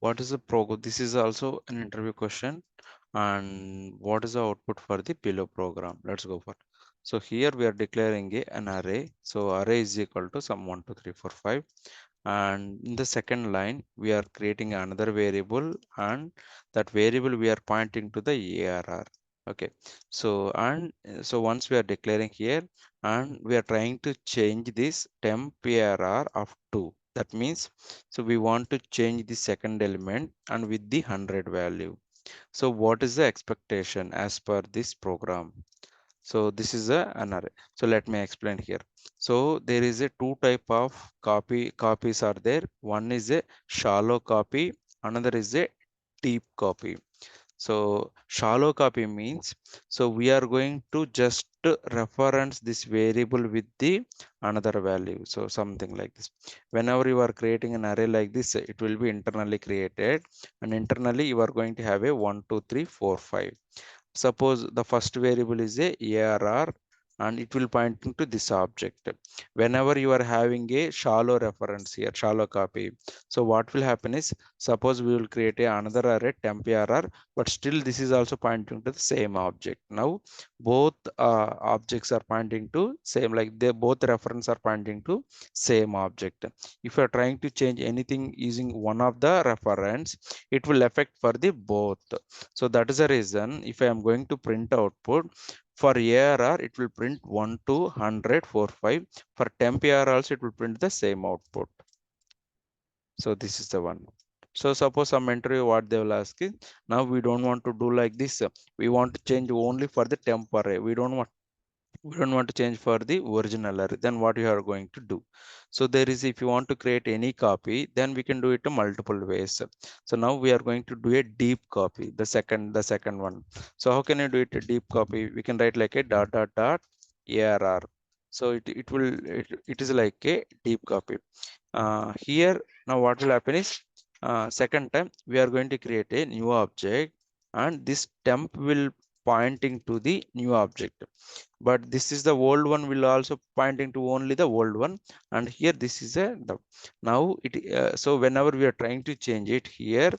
what is the program? This is also an interview question. And what is the output for the below program? Let's go for. So here we are declaring an array. So array is equal to some 1 2 3 4 5. And in the second line we are creating another variable, and that variable we are pointing to the ARR. Okay, so so once we are declaring here, and we are trying to change this tempArr of 2. That means, so we want to change the second element and with the 100 value. So what is the expectation as per this program? So this is an array. So let me explain here. So there is a two type of copies are there. One is a shallow copy, another is a deep copy. So shallow copy means, so we are going to just reference this variable with the another value. So something like this. Whenever you are creating an array like this, it will be internally created, and internally you are going to have a 1 2 3 4 5. Suppose the first variable is a ARR, and it will point to this object. Whenever you are having a shallow reference here, shallow copy, so what will happen is, suppose we will create another array tempArr, but still this is also pointing to the same object. Now both objects are pointing to same, like they both reference are pointing to same object. If you are trying to change anything using one of the reference, it will affect for the both. So that is the reason, if I am going to print output for ARR, it will print 1 to 100 4 5. For tempArr also it will print the same output. So this is the one. So suppose some interview what they will ask is, now we don't want to do like this. We want to change only for the temp array. We don't want to change for the original array. Then what you are going to do? So there is, if you want to create any copy, then we can do it in multiple ways. So now we are going to do a deep copy, the second one. So how can you do it a deep copy? We can write like a dot dot dot ARR. So it is like a deep copy. Here now what will happen is, second time we are going to create a new object, and this temp will pointing to the new object, but this is the old one will also pointing to only the old one. And here this is now it so whenever we are trying to change it here,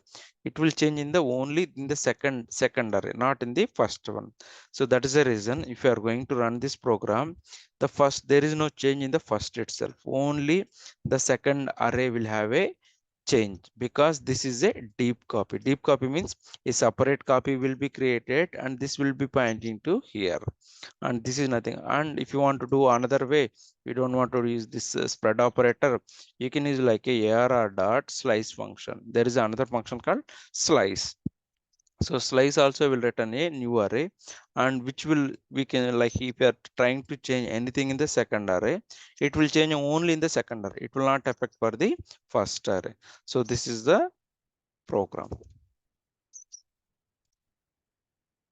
it will change in the only in the second array, not in the first one. So that is the reason, if you are going to run this program, the first, there is no change in the first itself, only the second array will have a change, because this is a deep copy. Deep copy means a separate copy will be created, and this will be pointing to here, and this is nothing. And if you want to do another way, you don't want to use this spread operator, you can use like a arr dot slice function. There is another function called slice. So slice also will return a new array, and which will, we can, like if you are trying to change anything in the second array, it will change only in the second array, it will not affect for the first array. So this is the program.